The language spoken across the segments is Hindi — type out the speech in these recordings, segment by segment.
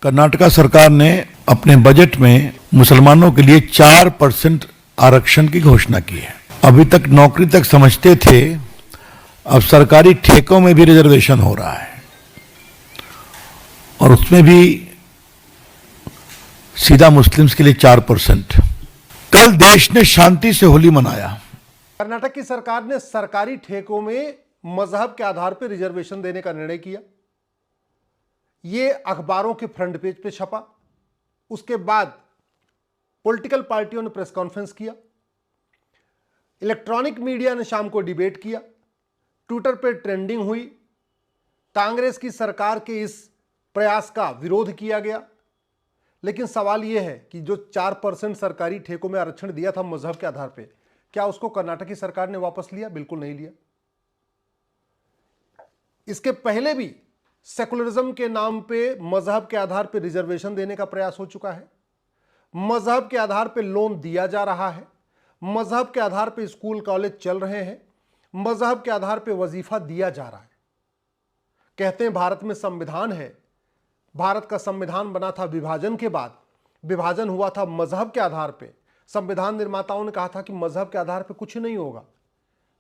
कर्नाटका सरकार ने अपने बजट में मुसलमानों के लिए 4% आरक्षण की घोषणा की है। अभी तक नौकरी तक समझते थे, अब सरकारी ठेकों में भी रिजर्वेशन हो रहा है और उसमें भी सीधा मुस्लिम्स के लिए 4%। कल देश ने शांति से होली मनाया। कर्नाटक की सरकार ने सरकारी ठेकों में मजहब के आधार पर रिजर्वेशन देने का निर्णय किया। यह अखबारों के फ्रंट पेज पे छपा। उसके बाद पॉलिटिकल पार्टियों ने प्रेस कॉन्फ्रेंस किया, इलेक्ट्रॉनिक मीडिया ने शाम को डिबेट किया, ट्विटर पे ट्रेंडिंग हुई। कांग्रेस की सरकार के इस प्रयास का विरोध किया गया। लेकिन सवाल यह है कि जो 4% सरकारी ठेकों में आरक्षण दिया था मजहब के आधार पे, क्या उसको कर्नाटक की सरकार ने वापस लिया? बिल्कुल नहीं लिया। इसके पहले भी सेकुलरिज्म के नाम पे मजहब के आधार पे रिजर्वेशन देने का प्रयास हो चुका है। मजहब के आधार पे लोन दिया जा रहा है। मजहब के आधार पे स्कूल कॉलेज चल रहे हैं। मजहब के आधार पे वजीफा दिया जा रहा है। कहते हैं भारत में संविधान है। भारत का संविधान बना था विभाजन के बाद। विभाजन हुआ था मजहब के आधार पे। संविधान निर्माताओं ने कहा था कि मजहब के आधार पे कुछ नहीं होगा,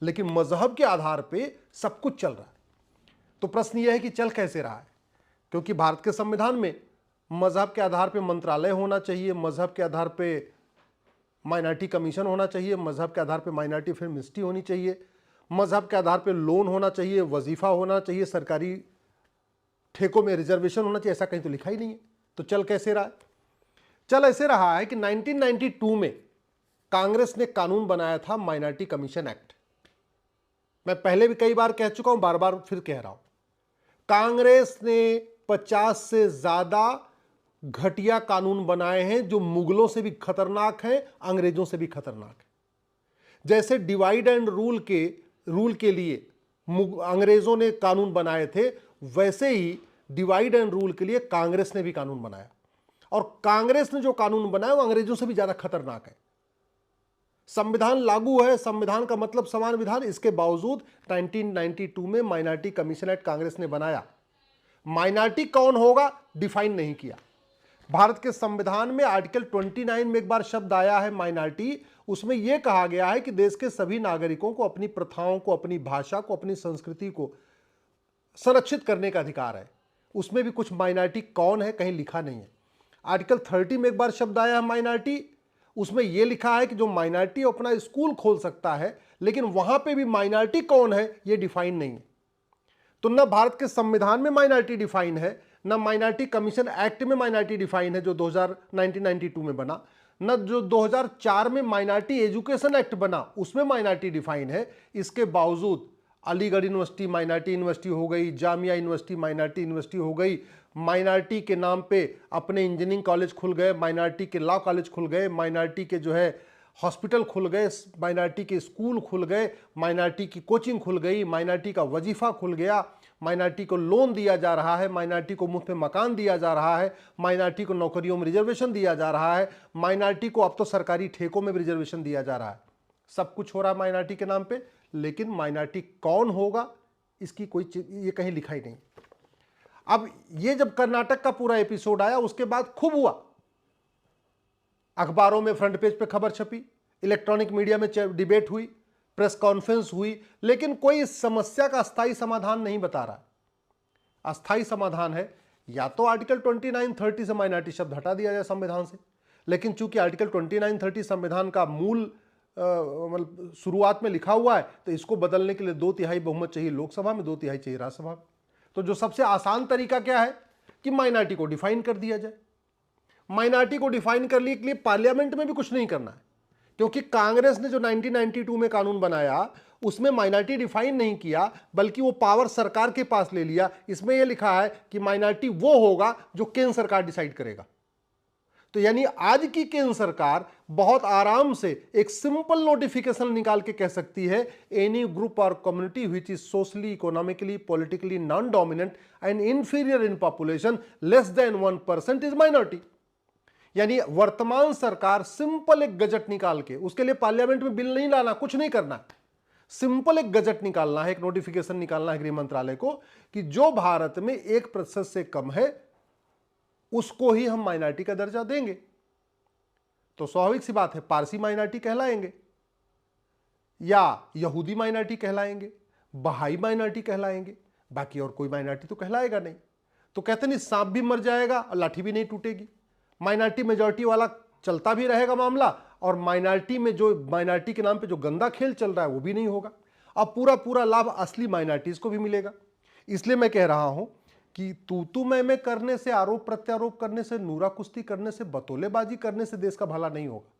लेकिन मजहब के आधार पे सब कुछ चल रहा है। तो प्रश्न यह है कि चल कैसे रहा है? क्योंकि भारत के संविधान में मजहब के आधार पे मंत्रालय होना चाहिए, मजहब के आधार पे माइनॉरिटी कमीशन होना चाहिए, मजहब के आधार पे माइनॉरिटी फिल्म मिनिस्ट्री होनी चाहिए, मजहब के आधार पे लोन होना चाहिए, वजीफा होना चाहिए, सरकारी ठेकों में रिजर्वेशन होना चाहिए। ऐसा कहीं तो लिखा ही नहीं है। तो चल कैसे रहा है? चल ऐसे रहा है कि 1992 में कांग्रेस ने कानून बनाया था माइनॉरिटी कमीशन एक्ट। मैं पहले भी कई बार कह चुका हूं, बार बार फिर कह रहा हूं। कांग्रेस ने 50 से ज्यादा घटिया कानून बनाए हैं जो मुगलों से भी खतरनाक हैं, अंग्रेजों से भी खतरनाक है। जैसे डिवाइड एंड रूल के लिए अंग्रेजों ने कानून बनाए थे, वैसे ही डिवाइड एंड रूल के लिए कांग्रेस ने भी कानून बनाया। और कांग्रेस ने जो कानून बनाया वो अंग्रेजों से भी ज्यादा खतरनाक है। संविधान लागू है, संविधान का मतलब समान विधान। इसके बावजूद 1992 में माइनॉरिटी कमीशन एक्ट कांग्रेस ने बनाया। माइनॉरिटी कौन होगा डिफाइन नहीं किया। भारत के संविधान में आर्टिकल 29 में एक बार शब्द आया है माइनॉरिटी। उसमें यह कहा गया है कि देश के सभी नागरिकों को अपनी प्रथाओं को, अपनी भाषा को, अपनी संस्कृति को संरक्षित करने का अधिकार है। उसमें भी कुछ माइनॉरिटी कौन है कहीं लिखा नहीं है। आर्टिकल 30 में एक बार शब्द आया है माइनॉरिटी। उसमें यह लिखा है कि जो माइनॉरिटी अपना स्कूल खोल सकता है, लेकिन वहां पे भी माइनॉरिटी कौन है यह डिफाइन नहीं है। तो न भारत के संविधान में माइनॉरिटी डिफाइन है, न माइनॉरिटी कमीशन एक्ट में माइनॉरिटी डिफाइन है जो 1992 में बना, न जो 2004 में माइनॉरिटी एजुकेशन एक्ट बना उसमें माइनॉरिटी डिफाइन है। इसके बावजूद अलीगढ़ यूनिवर्सिटी माइनॉरिटी यूनिवर्सिटी हो गई, जामिया यूनिवर्सिटी माइनॉरिटी यूनिवर्सिटी हो गई, माइनॉरिटी के नाम पे अपने इंजीनियरिंग कॉलेज खुल गए, माइनॉरिटी के लॉ कॉलेज खुल गए, माइनॉरिटी के जो है हॉस्पिटल खुल गए, माइनॉरिटी के स्कूल खुल गए, माइनॉरिटी की कोचिंग खुल गई, माइनॉरिटी का वजीफा खुल गया, माइनॉरिटी को लोन दिया जा रहा है, माइनॉरिटी को मुफ्त में मकान दिया जा रहा है, माइनॉरिटी को नौकरियों में रिजर्वेशन दिया जा रहा है, माइनॉरिटी को अब तो सरकारी ठेकों में भी रिजर्वेशन दिया जा रहा है। सब कुछ हो रहा है माइनॉरिटी के नाम पे, लेकिन माइनॉरिटी कौन होगा इसकी कोई ये कहीं लिखा ही नहीं। अब ये जब कर्नाटक का पूरा एपिसोड आया उसके बाद खूब हुआ। अखबारों में फ्रंट पेज पे खबर छपी, इलेक्ट्रॉनिक मीडिया में डिबेट हुई, प्रेस कॉन्फ्रेंस हुई, लेकिन कोई इस समस्या का अस्थायी समाधान नहीं बता रहा। अस्थायी समाधान है या तो आर्टिकल 29-30 से माइनॉरिटी शब्द हटा दिया जाए संविधान से, लेकिन चूंकि आर्टिकल 29-30 संविधान का मूल मतलब शुरुआत में लिखा हुआ है, तो इसको बदलने के लिए 2/3 बहुमत चाहिए लोकसभा में, 2/3 चाहिए राज्यसभा में। तो जो सबसे आसान तरीका क्या है कि माइनॉरिटी को डिफाइन कर दिया जाए। माइनॉरिटी को डिफाइन करने के लिए पार्लियामेंट में भी कुछ नहीं करना है, क्योंकि कांग्रेस ने जो 1992 में कानून बनाया उसमें माइनॉरिटी डिफाइन नहीं किया, बल्कि वो पावर सरकार के पास ले लिया। इसमें यह लिखा है कि माइनॉरिटी वो होगा जो केंद्र सरकार डिसाइड करेगा। तो यानी आज की केंद्र सरकार बहुत आराम से एक सिंपल नोटिफिकेशन निकाल के कह सकती है, एनी ग्रुप और community which is socially, economically, politically non dominant and inferior in population less than 1% is minority. यानी वर्तमान सरकार सिंपल एक गजट निकाल के, उसके लिए पार्लियामेंट में बिल नहीं लाना, कुछ नहीं करना, सिंपल एक गजट निकालना है, एक नोटिफिकेशन निकालना है गृह मंत्रालय को कि जो भारत में 1% से कम है उसको ही हम माइनॉरिटी का दर्जा देंगे। तो स्वाभाविक सी बात है, पारसी माइनॉरिटी कहलाएंगे या यहूदी माइनॉरिटी कहलाएंगे, बहाई माइनॉरिटी कहलाएंगे, बाकी और कोई माइनॉरिटी तो कहलाएगा नहीं। तो कहते नहीं सांप भी मर जाएगा और लाठी भी नहीं टूटेगी। माइनॉरिटी मेजॉरिटी वाला चलता भी रहेगा मामला, और माइनॉरिटी में जो माइनॉरिटी के नाम पे जो गंदा खेल चल रहा है वो भी नहीं होगा। अब पूरा पूरा लाभ असली माइनॉरिटीज को भी मिलेगा। इसलिए मैं कह रहा हूं कि तू मैं करने से, आरोप प्रत्यारोप करने से, नूरा कुश्ती करने से, बतौलेबाजी करने से देश का भला नहीं होगा।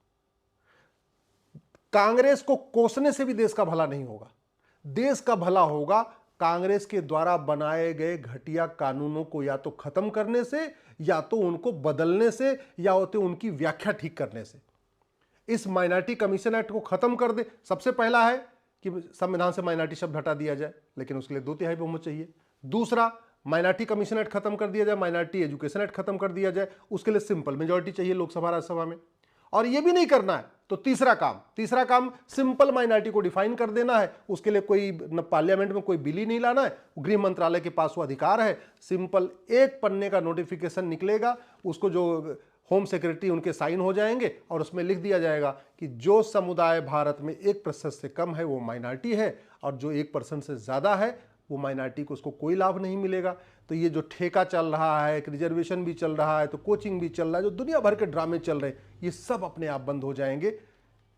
कांग्रेस को कोसने से भी देश का भला नहीं होगा। देश का भला होगा कांग्रेस के द्वारा बनाए गए घटिया कानूनों को या तो खत्म करने से, या तो उनको बदलने से, या तो उनकी व्याख्या ठीक करने से। इस माइनॉरिटी कमीशन एक्ट को खत्म कर दे। सबसे पहला है कि संविधान से माइनॉरिटी शब्द हटा दिया जाए, लेकिन उसके लिए 2/3 बहुमत चाहिए। दूसरा, माइनॉरिटी कमीशन एक्ट खत्म कर दिया जाए, माइनॉरिटी एजुकेशन एक्ट खत्म कर दिया जाए, उसके लिए सिंपल मेजॉरिटी चाहिए लोकसभा राज्यसभा में। और ये भी नहीं करना है तो तीसरा काम सिंपल माइनॉरिटी को डिफाइन कर देना है। उसके लिए कोई न पार्लियामेंट में कोई बिल ही नहीं लाना है, गृह मंत्रालय के पास वो अधिकार है। सिंपल एक पन्ने का नोटिफिकेशन निकलेगा, उसको जो होम सेक्रेटरी उनके साइन हो जाएंगे और उसमें लिख दिया जाएगा कि जो समुदाय भारत में 1% से कम है वो माइनॉरिटी है, और जो 1% से ज़्यादा है वो माइनॉरिटी को उसको कोई लाभ नहीं मिलेगा। तो ये जो ठेका चल रहा है, एक रिजर्वेशन भी चल रहा है, तो कोचिंग भी चल रहा है, जो दुनिया भर के ड्रामे चल रहे हैं, ये सब अपने आप बंद हो जाएंगे।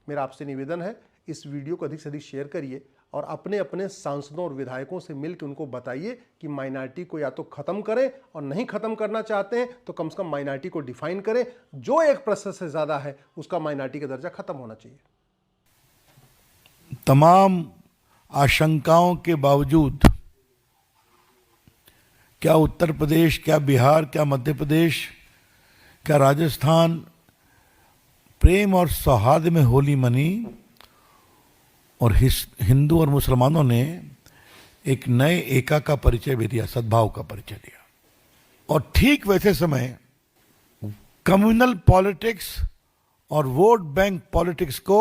मेरा आपसे निवेदन है, इस वीडियो को अधिक से अधिक शेयर करिए और अपने अपने सांसदों और विधायकों से मिलकर उनको बताइए कि माइनॉरिटी को या तो खत्म करें, और नहीं खत्म करना चाहते हैं तो कम से कम माइनॉरिटी को डिफाइन करें। जो 1% से ज्यादा है उसका माइनॉरिटी का दर्जा खत्म होना चाहिए। तमाम आशंकाओं के बावजूद क्या उत्तर प्रदेश, क्या बिहार, क्या मध्य प्रदेश, क्या राजस्थान प्रेम और सौहार्द में होली मनी, और हिंदू और मुसलमानों ने एक नए एका का परिचय भी दिया, सद्भाव का परिचय दिया। और ठीक वैसे समय कम्युनल पॉलिटिक्स और वोट बैंक पॉलिटिक्स को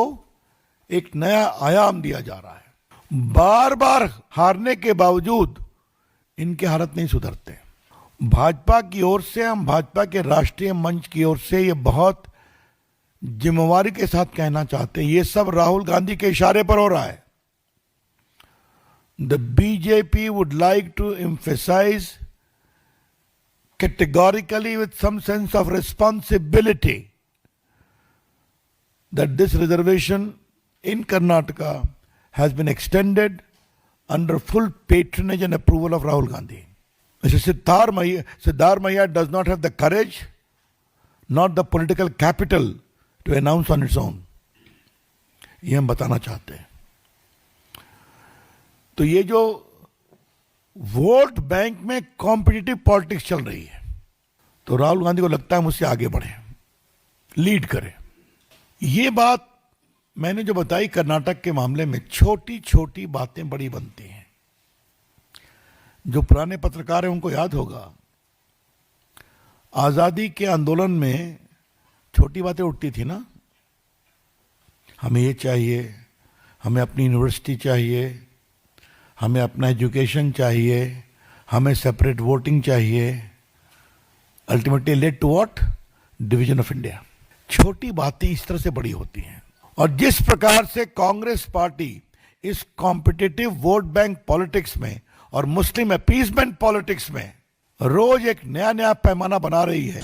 एक नया आयाम दिया जा रहा है। बार बार हारने के बावजूद इनके हालत नहीं सुधरते। भाजपा की ओर से, हम भाजपा के राष्ट्रीय मंच की ओर से ये बहुत जिम्मेवारी के साथ कहना चाहते हैं, ये सब राहुल गांधी के इशारे पर हो रहा है। The BJP would like to emphasise categorically with some sense of responsibility that this reservation in Karnataka has been extended under full patronage and approval of Rahul Gandhi. Mr. Siddhar Mahia does not have the courage, not the political capital to announce on its own. ये हम बताना चाहते हैं। तो ये जो वोट बैंक में कॉम्पिटिटिव पॉलिटिक्स चल रही है, तो राहुल गांधी को लगता है मुझसे आगे बढ़े, लीड करे। ये बात मैंने जो बताई कर्नाटक के मामले में, छोटी छोटी बातें बड़ी बनती हैं। जो पुराने पत्रकार हैं उनको याद होगा, आजादी के आंदोलन में छोटी बातें उठती थी ना, हमें ये चाहिए, हमें अपनी यूनिवर्सिटी चाहिए, हमें अपना एजुकेशन चाहिए, हमें सेपरेट वोटिंग चाहिए। Ultimately led to what? Division of India. छोटी बातें इस तरह से बड़ी होती हैं। और जिस प्रकार से कांग्रेस पार्टी इस कॉम्पिटिटिव वोट बैंक पॉलिटिक्स में और मुस्लिम अपीसमेंट पॉलिटिक्स में रोज एक नया नया पैमाना बना रही है,